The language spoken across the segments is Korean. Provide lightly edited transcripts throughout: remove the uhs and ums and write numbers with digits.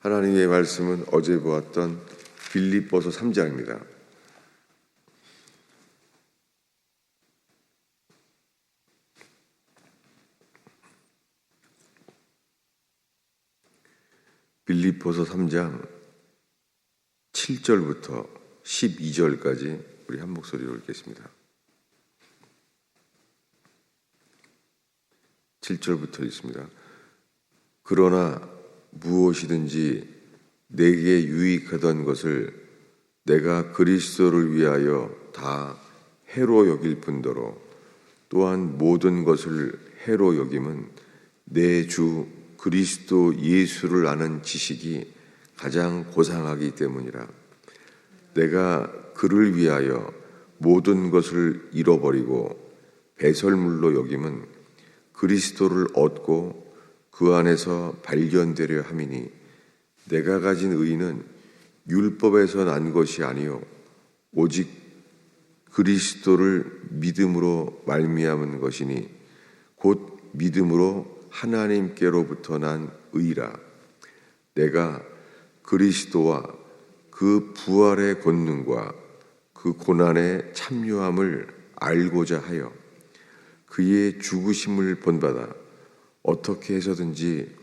하나님의 말씀은 어제 보았던 빌립보서 3장입니다. 빌립보서 3장 7절부터 12절까지 우리 한 목소리로 읽겠습니다. 7절부터 읽습니다. 그러나 무엇이든지 내게 유익하던 것을 내가 그리스도를 위하여 다 해로 여길 뿐더러 또한 모든 것을 해로 여김은 내 주 그리스도 예수를 아는 지식이 가장 고상하기 때문이라. 내가 그를 위하여 모든 것을 잃어버리고 배설물로 여김은 그리스도를 얻고 그 안에서 발견되려 함이니 내가 가진 의는 율법에서 난 것이 아니요 오직 그리스도를 믿음으로 말미암은 것이니 곧 믿음으로 하나님께로부터 난 의라. 내가 그리스도와 그 부활의 권능과 그 고난의 참요함을 알고자 하여 그의 죽으심을 본받아 어떻게 해서든지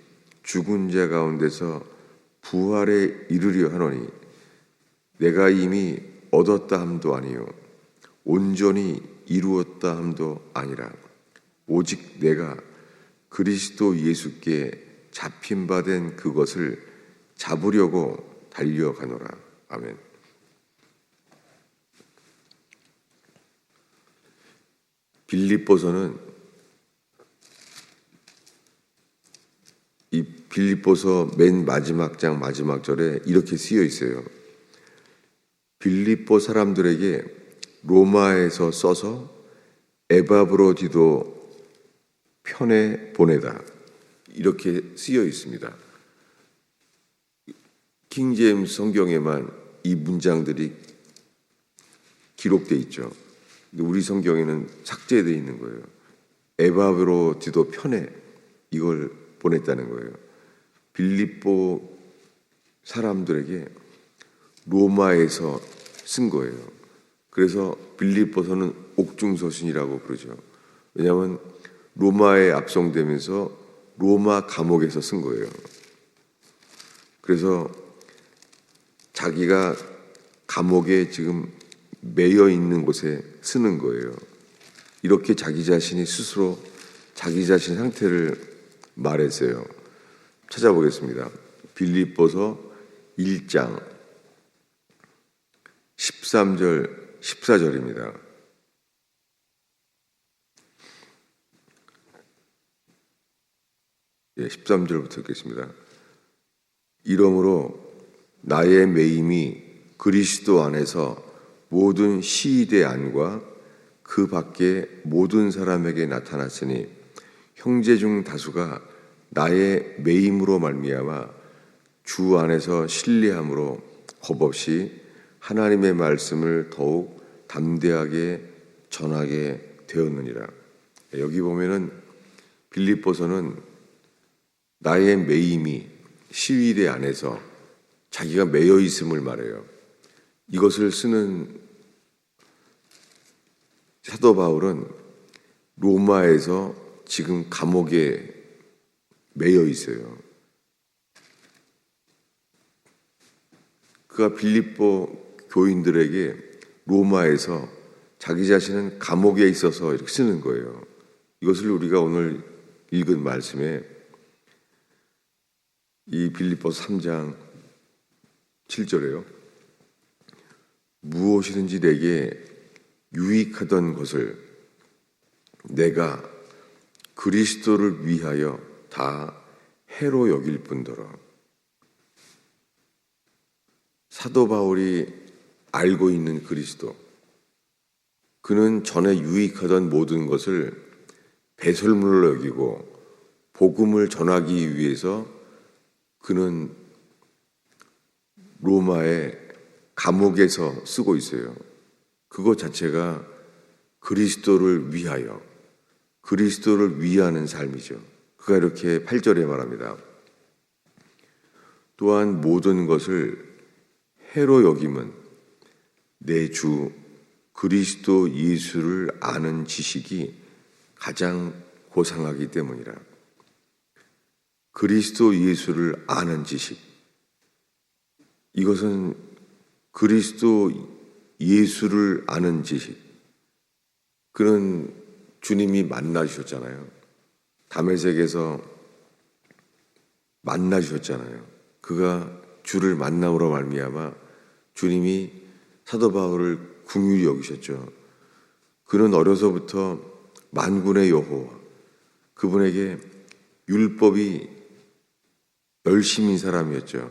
죽은 자 가운데서 부활에 이르려 하노니 내가 이미 얻었다 함도 아니요 온전히 이루었다 함도 아니라 오직 내가 그리스도 예수께 잡힌 바 된 그것을 잡으려고 달려가노라. 아멘. 빌립보서는 이 빌립보서 맨 마지막 장 마지막 절에 이렇게 쓰여 있어요. 빌립보 사람들에게 로마에서 써서 에바브로디도 편에 보내다. 이렇게 쓰여 있습니다. 킹제임스 성경에만 이 문장들이 기록되어 있죠. 근데 우리 성경에는 삭제되어 있는 거예요. 에바브로디도 편에 이걸 보냈다는 거예요. 빌립보 사람들에게 로마에서 쓴 거예요. 그래서 빌립보서는 옥중서신이라고 부르죠. 왜냐하면 로마에 압송되면서 로마 감옥에서 쓴 거예요. 그래서 자기가 감옥에 지금 매여 있는 곳에 쓰는 거예요. 이렇게 자기 자신이 스스로 자기 자신 상태를 말했어요. 찾아보겠습니다. 빌립보서 1장 13절 14절입니다. 예, 13절부터 읽겠습니다. 이러므로 나의 매임이 그리스도 안에서 모든 시위대 안과 그 밖에 모든 사람에게 나타났으니 형제 중 다수가 나의 매임으로 말미암아 주 안에서 신뢰함으로 겁없이 하나님의 말씀을 더욱 담대하게 전하게 되었느니라. 여기 보면은 빌립보서는 나의 매임이 시위대 안에서 자기가 매여 있음을 말해요. 이것을 쓰는 사도 바울은 로마에서 지금 감옥에 매여 있어요. 그가 빌립보 교인들에게 로마에서 자기 자신은 감옥에 있어서 이렇게 쓰는 거예요. 이것을 우리가 오늘 읽은 말씀에 이 빌립보서 3장 7절에요. 무엇이든지 내게 유익하던 것을 내가 그리스도를 위하여 다 해로 여길 뿐더러. 사도 바울이 알고 있는 그리스도, 그는 전에 유익하던 모든 것을 배설물로 여기고 복음을 전하기 위해서 그는 로마의 감옥에서 쓰고 있어요. 그것 자체가 그리스도를 위하여, 그리스도를 위하는 삶이죠. 그가 이렇게 8절에 말합니다. 또한 모든 것을 해로 여김은 내 주 그리스도 예수를 아는 지식이 가장 고상하기 때문이라. 그리스도 예수를 아는 지식. 이것은 그리스도 예수를 아는 지식. 그는 주님이 만나주셨잖아요. 다메섹에서 만나주셨잖아요. 그가 주를 만남으로 말미암아 주님이 사도 바울을 긍휼히 여기셨죠. 그는 어려서부터 만군의 여호와, 그분에게 율법이 열심인 사람이었죠.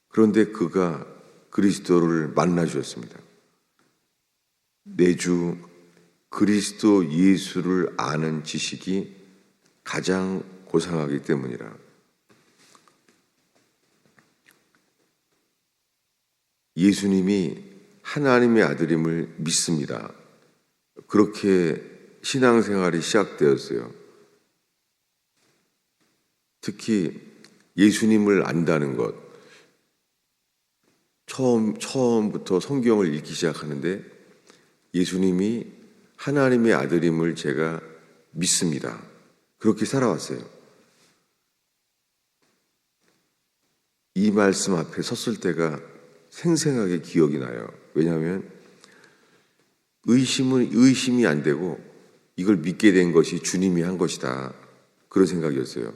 그런데 그가 그리스도를 만나주셨습니다. 내 주 그리스도 예수를 아는 지식이 가장 고상하기 때문이라. 예수님이 하나님의 아들임을 믿습니다. 그렇게 신앙생활이 시작되었어요. 특히 예수님을 안다는 것. 처음부터 성경을 읽기 시작하는데 예수님이 하나님의 아들임을 제가 믿습니다. 그렇게 살아왔어요. 이 말씀 앞에 섰을 때가 생생하게 기억이 나요. 왜냐하면 의심이 안 되고 이걸 믿게 된 것이 주님이 한 것이다. 그런 생각이었어요.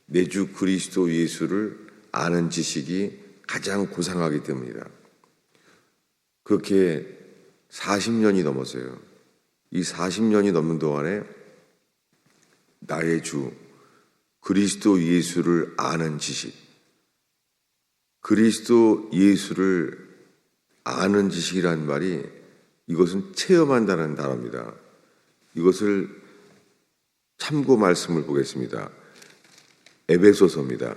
내 주 그리스도 예수를 아는 지식이 가장 고상하기 때문이다. 그렇게 40년이 넘었어요. 이 40년이 넘는 동안에 나의 주 그리스도 예수를 아는 지식, 그리스도 예수를 아는 지식이란 말이 이것은 체험한다는 단어입니다. 이것을 참고 말씀을 보겠습니다. 에베소서입니다.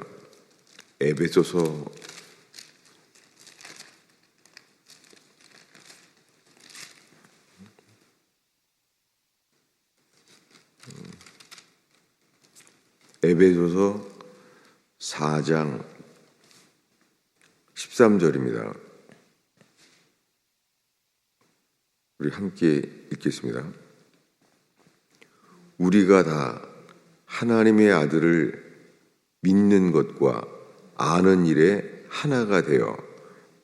에베소서 4장 13절입니다. 우리 함께 읽겠습니다. 우리가 다 하나님의 아들을 믿는 것과 아는 일에 하나가 되어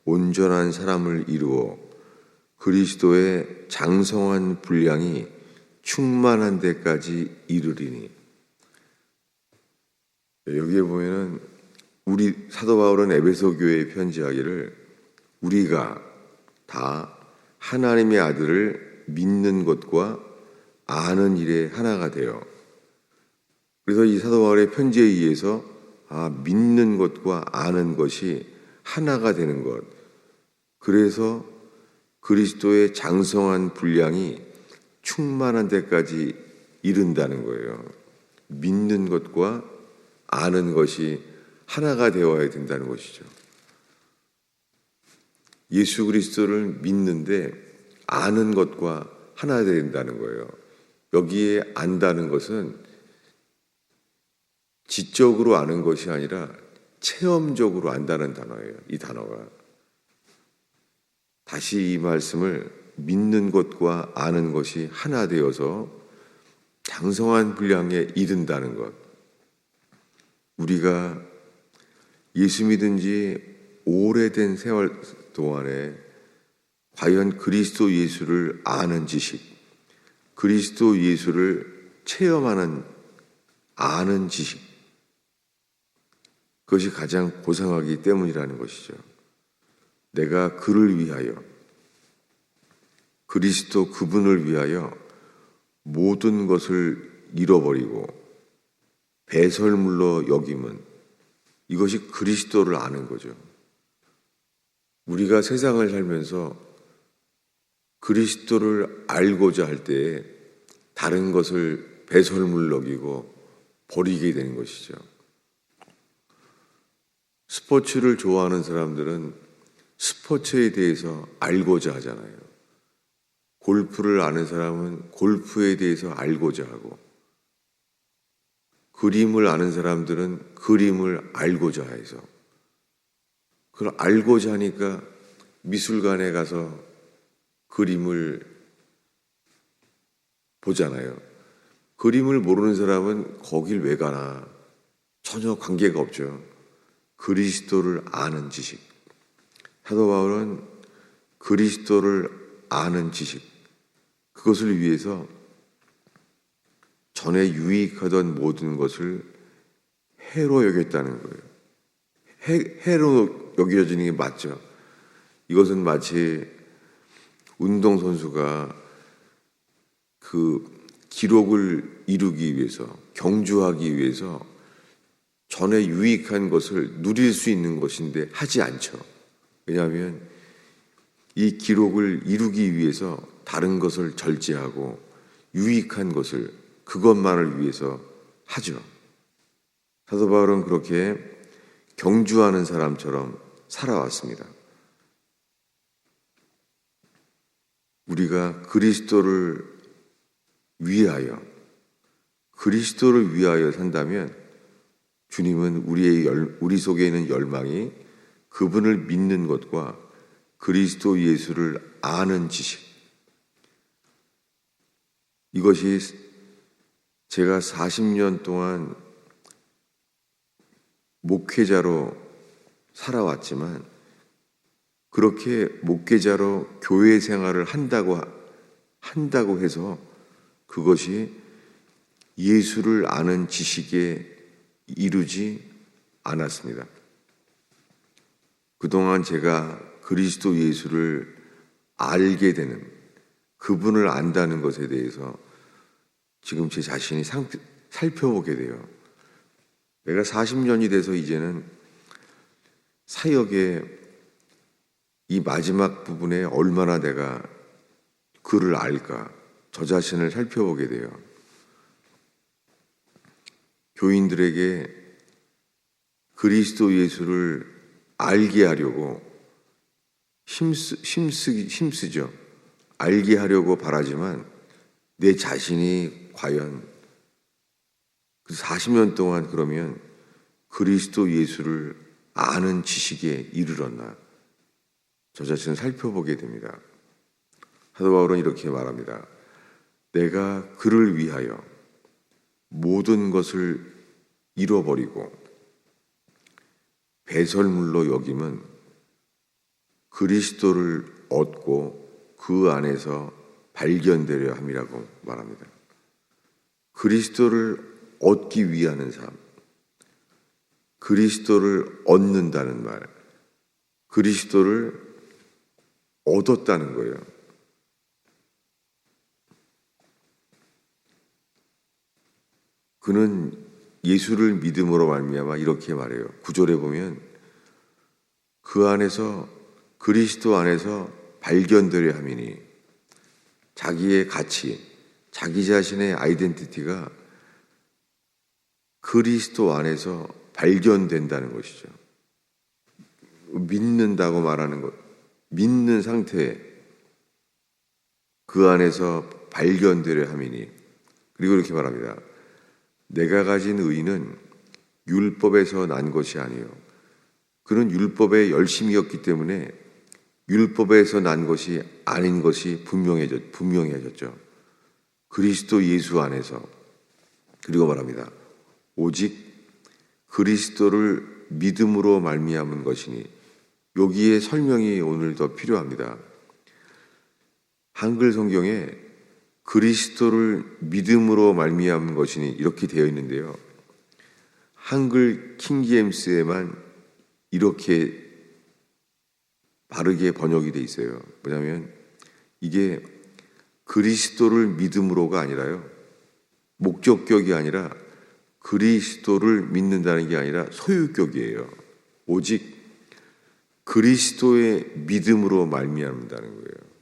온전한 사람을 이루어 그리스도의 장성한 분량이 충만한 데까지 이르리니. 여기에 보면은 우리 사도 바울은 에베소 교회에 편지하기를 우리가 다 하나님의 아들을 믿는 것과 아는 일에 하나가 되어. 그래서 이 사도 바울의 편지에 의해서 믿는 것과 아는 것이 하나가 되는 것. 그래서 그리스도의 장성한 분량이 충만한 데까지 이른다는 거예요. 믿는 것과 아는 것이 하나가 되어야 된다는 것이죠. 예수 그리스도를 믿는데 아는 것과 하나 된다는 거예요. 여기에 안다는 것은 지적으로 아는 것이 아니라 체험적으로 안다는 단어예요. 이 단어가. 다시 이 말씀을 믿는 것과 아는 것이 하나 되어서 장성한 분량에 이른다는 것. 우리가 예수 믿은 지 오래된 세월 동안에 과연 그리스도 예수를 아는 지식, 그리스도 예수를 체험하는 아는 지식, 그것이 가장 고상하기 때문이라는 것이죠. 내가 그를 위하여, 그리스도 그분을 위하여 모든 것을 잃어버리고 배설물로 여김은 이것이 그리스도를 아는 거죠. 우리가 세상을 살면서 그리스도를 알고자 할 때 다른 것을 배설물로 여기고 버리게 되는 것이죠. 스포츠를 좋아하는 사람들은 스포츠에 대해서 알고자 하잖아요. 골프를 아는 사람은 골프에 대해서 알고자 하고, 그림을 아는 사람들은 그림을 알고자 해서, 그걸 알고자 하니까 미술관에 가서 그림을 보잖아요. 그림을 모르는 사람은 거길 왜 가나? 전혀 관계가 없죠. 그리스도를 아는 지식. 사도 바울은 그리스도를 아는 지식, 그것을 위해서 전에 유익하던 모든 것을 해로 여겼다는 거예요. 해로 여겨지는 게 맞죠. 이것은 마치 운동선수가 그 기록을 이루기 위해서, 경주하기 위해서 전에 유익한 것을 누릴 수 있는 것인데 하지 않죠. 왜냐하면 이 기록을 이루기 위해서 다른 것을 절제하고 유익한 것을, 그것만을 위해서 하죠. 사도 바울은 그렇게 경주하는 사람처럼 살아왔습니다. 우리가 그리스도를 위하여 산다면 주님은 우리 속에 있는 열망이 그분을 믿는 것과 그리스도 예수를 아는 지식, 이것이 제가 40년 동안 목회자로 살아왔지만, 그렇게 목회자로 교회 생활을 한다고 해서 그것이 예수를 아는 지식에 이르지 않았습니다. 그동안 제가 그리스도 예수를 알게 되는, 그분을 안다는 것에 대해서 지금 제 자신이 살펴보게 돼요. 내가 40년이 돼서 이제는 사역의 이 마지막 부분에 얼마나 내가 그를 알까, 저 자신을 살펴보게 돼요. 교인들에게 그리스도 예수를 알게 하려고 힘쓰죠. 알게 하려고 바라지만 내 자신이 과연 40년 동안 그러면 그리스도 예수를 아는 지식에 이르렀나, 저 자신을 살펴보게 됩니다. 사도 바울은 이렇게 말합니다. 내가 그를 위하여 모든 것을 잃어버리고 배설물로 여김은 그리스도를 얻고 그 안에서 발견되려 함이라고 말합니다. 그리스도를 얻기 위하는 삶, 그리스도를 얻는다는 말, 그리스도를 얻었다는 거예요. 그는 예수를 믿음으로 말미암아 이렇게 말해요. 9절에 보면 그 안에서, 그리스도 안에서 발견되려 함이니, 자기의 가치, 자기 자신의 아이덴티티가 그리스도 안에서 발견된다는 것이죠. 믿는다고 말하는 것, 믿는 상태에 그 안에서 발견되려 함이니, 그리고 이렇게 말합니다. 내가 가진 의는 율법에서 난 것이 아니요. 그는 율법에 열심이었기 때문에 율법에서 난 것이 아닌 것이 분명해졌죠. 그리스도 예수 안에서. 그리고 말합니다. 오직 그리스도를 믿음으로 말미암은 것이니, 여기에 설명이 오늘 더 필요합니다. 한글 성경에 그리스도를 믿음으로 말미암은 것이니 이렇게 되어 있는데요. 한글 킹제임스에만 이렇게 바르게 번역이 되어 있어요. 뭐냐면 이게 그리스도를 믿음으로가 아니라요, 목적격이 아니라 그리스도를 믿는다는 게 아니라 소유격이에요. 오직 그리스도의 믿음으로 말미암는다는 거예요.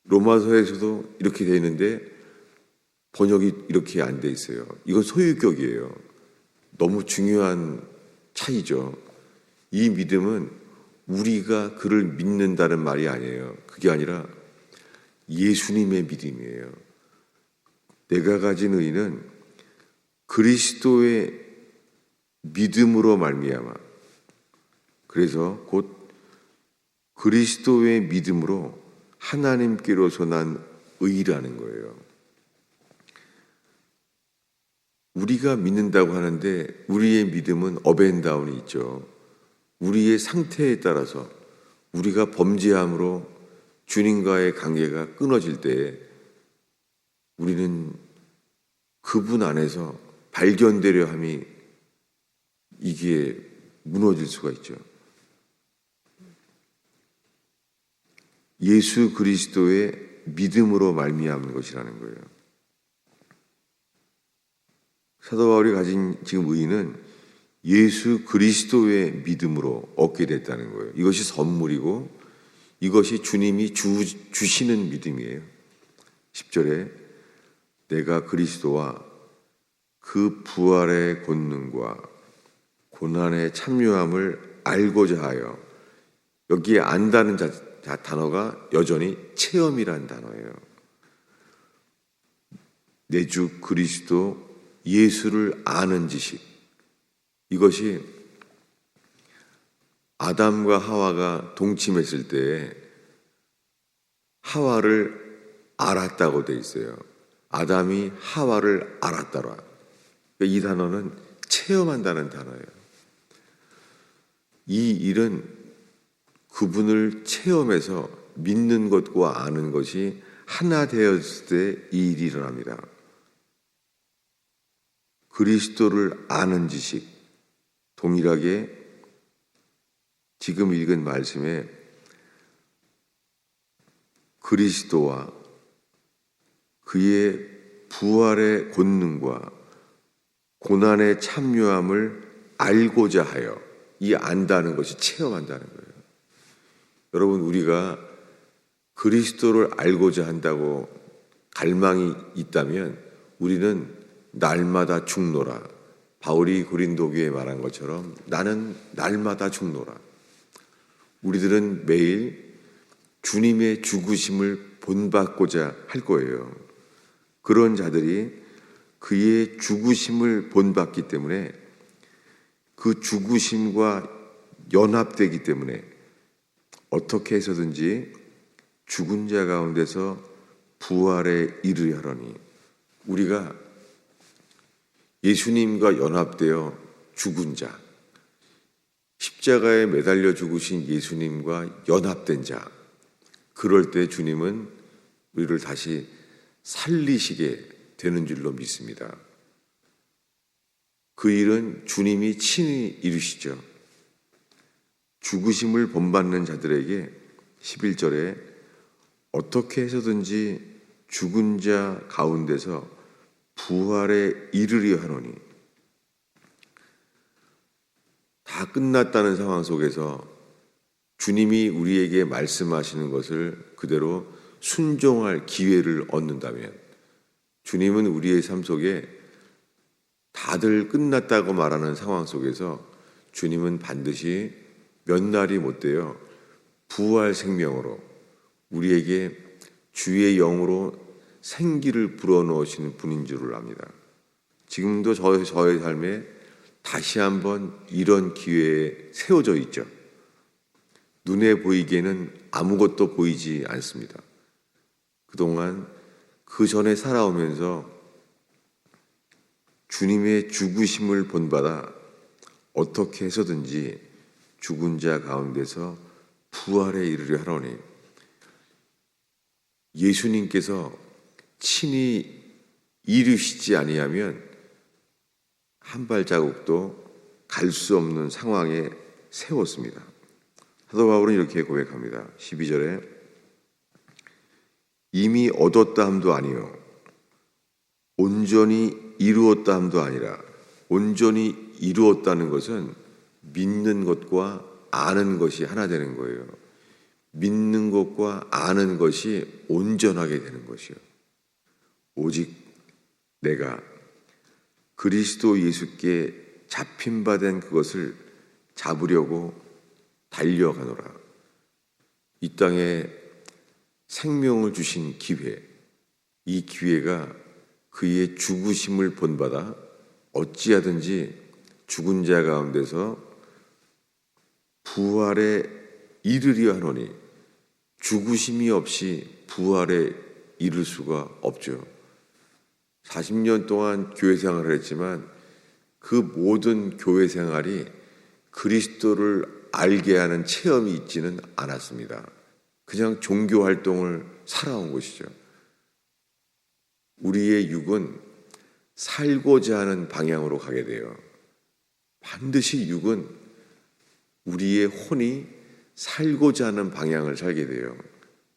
로마서에서도 이렇게 되어 있는데 번역이 이렇게 안 돼 있어요. 이건 소유격이에요. 너무 중요한 차이죠. 이 믿음은 우리가 그를 믿는다는 말이 아니에요. 그게 아니라 예수님의 믿음이에요. 내가 가진 의는 그리스도의 믿음으로 말미암아, 그래서 곧 그리스도의 믿음으로 하나님께로서 난 의라는 거예요. 우리가 믿는다고 하는데 우리의 믿음은 업앤다운이 있죠. 우리의 상태에 따라서 우리가 범죄함으로 주님과의 관계가 끊어질 때 우리는 그분 안에서 발견되려 함이 이게 무너질 수가 있죠. 예수 그리스도의 믿음으로 말미암은 것이라는 거예요. 사도 바울이 가진 지금 의의는 예수 그리스도의 믿음으로 얻게 됐다는 거예요. 이것이 선물이고 이것이 주님이 주시는 믿음이에요. 10절에 내가 그리스도와 그 부활의 권능과 고난의 참여함을 알고자 하여, 여기에 안다는 단어가 여전히 체험이라는 단어예요. 내 주 그리스도 예수를 아는 지식, 이것이 아담과 하와가 동침했을 때 하와를 알았다고 돼 있어요. 아담이 하와를 알았더라. 이 단어는 체험한다는 단어예요. 이 일은 그분을 체험해서 믿는 것과 아는 것이 하나 되었을 때 이 일이 일어납니다. 그리스도를 아는 지식, 동일하게 지금 읽은 말씀에 그리스도와 그의 부활의 권능과 고난의 참여함을 알고자 하여, 이 안다는 것이 체험한다는 거예요. 여러분, 우리가 그리스도를 알고자 한다고 갈망이 있다면 우리는 날마다 죽노라. 바울이 고린도교에 말한 것처럼 나는 날마다 죽노라. 우리들은 매일 주님의 죽으심을 본받고자 할 거예요. 그런 자들이 그의 죽으심을 본받기 때문에, 그 죽으심과 연합되기 때문에 어떻게 해서든지 죽은 자 가운데서 부활에 이르려 하려니, 우리가 예수님과 연합되어 죽은 자, 십자가에 매달려 죽으신 예수님과 연합된 자, 그럴 때 주님은 우리를 다시 살리시게 되는 줄로 믿습니다. 그 일은 주님이 친히 이루시죠. 죽으심을 본받는 자들에게 11절에 어떻게 해서든지 죽은 자 가운데서 부활에 이르려 하노니, 다 끝났다는 상황 속에서 주님이 우리에게 말씀하시는 것을 그대로 순종할 기회를 얻는다면, 주님은 우리의 삶 속에 다들 끝났다고 말하는 상황 속에서 주님은 반드시 몇 날이 못 되어 부활 생명으로 우리에게 주의 영으로 생기를 불어넣으시는 분인 줄을 압니다. 지금도 저의 삶에 다시 한번 이런 기회에 세워져 있죠. 눈에 보이기에는 아무것도 보이지 않습니다. 그동안 그 전에 살아오면서 주님의 죽으심을 본받아 어떻게 해서든지 죽은 자 가운데서 부활에 이르려 하노니, 예수님께서 친히 이루시지 아니하면 한 발자국도 갈 수 없는 상황에 세웠습니다. 사도 바울은 이렇게 고백합니다. 12절에 이미 얻었다 함도 아니요 온전히 이루었다 함도 아니라, 온전히 이루었다는 것은 믿는 것과 아는 것이 하나 되는 거예요. 믿는 것과 아는 것이 온전하게 되는 것이요. 오직 내가 그리스도 예수께 잡힌 바 된 그것을 잡으려고 달려가노라. 이 땅에 생명을 주신 기회, 이 기회가 그의 죽으심을 본받아 어찌하든지 죽은 자 가운데서 부활에 이르려 하노니 죽으심이 없이 부활에 이를 수가 없죠. 40년 동안 교회 생활을 했지만 그 모든 교회 생활이 그리스도를 알게 하는 체험이 있지는 않았습니다. 그냥 종교 활동을 살아온 것이죠. 우리의 육은 살고자 하는 방향으로 가게 돼요. 반드시 육은 우리의 혼이 살고자 하는 방향을 살게 돼요.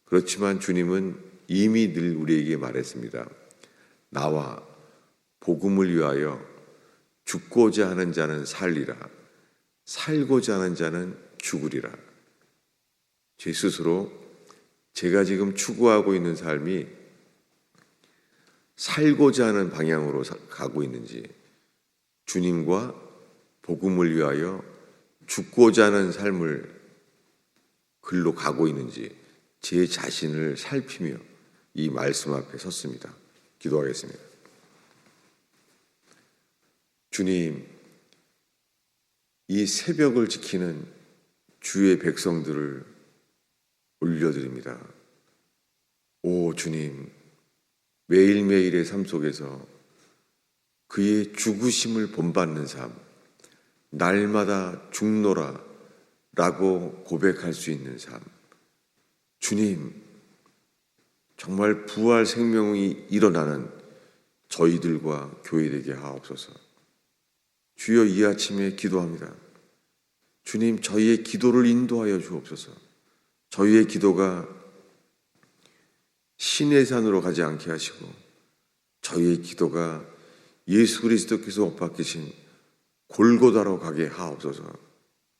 그렇지만 주님은 이미 늘 우리에게 말했습니다. 나와 복음을 위하여 죽고자 하는 자는 살리라. 살고자 하는 자는 죽으리라. 제 스스로 제가 지금 추구하고 있는 삶이 살고자 하는 방향으로 가고 있는지, 주님과 복음을 위하여 죽고자 하는 삶을 글로 가고 있는지 제 자신을 살피며 이 말씀 앞에 섰습니다. 기도하겠습니다. 주님, 이 새벽을 지키는 주의 백성들을 올려드립니다. 오 주님, 매일매일의 삶 속에서 그의 죽으심을 본받는 삶, 날마다 죽노라 라고 고백할 수 있는 삶, 주님, 정말 부활 생명이 일어나는 저희들과 교회되게 하옵소서. 주여, 이 아침에 기도합니다. 주님, 저희의 기도를 인도하여 주옵소서. 저희의 기도가 신의 산으로 가지 않게 하시고 저희의 기도가 예수 그리스도께서 못 박히신 골고다로 가게 하옵소서.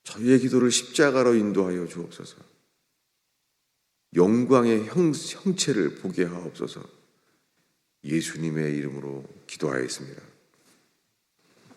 저희의 기도를 십자가로 인도하여 주옵소서. 영광의 형체를 보게 하옵소서. 예수님의 이름으로 기도하였습니다.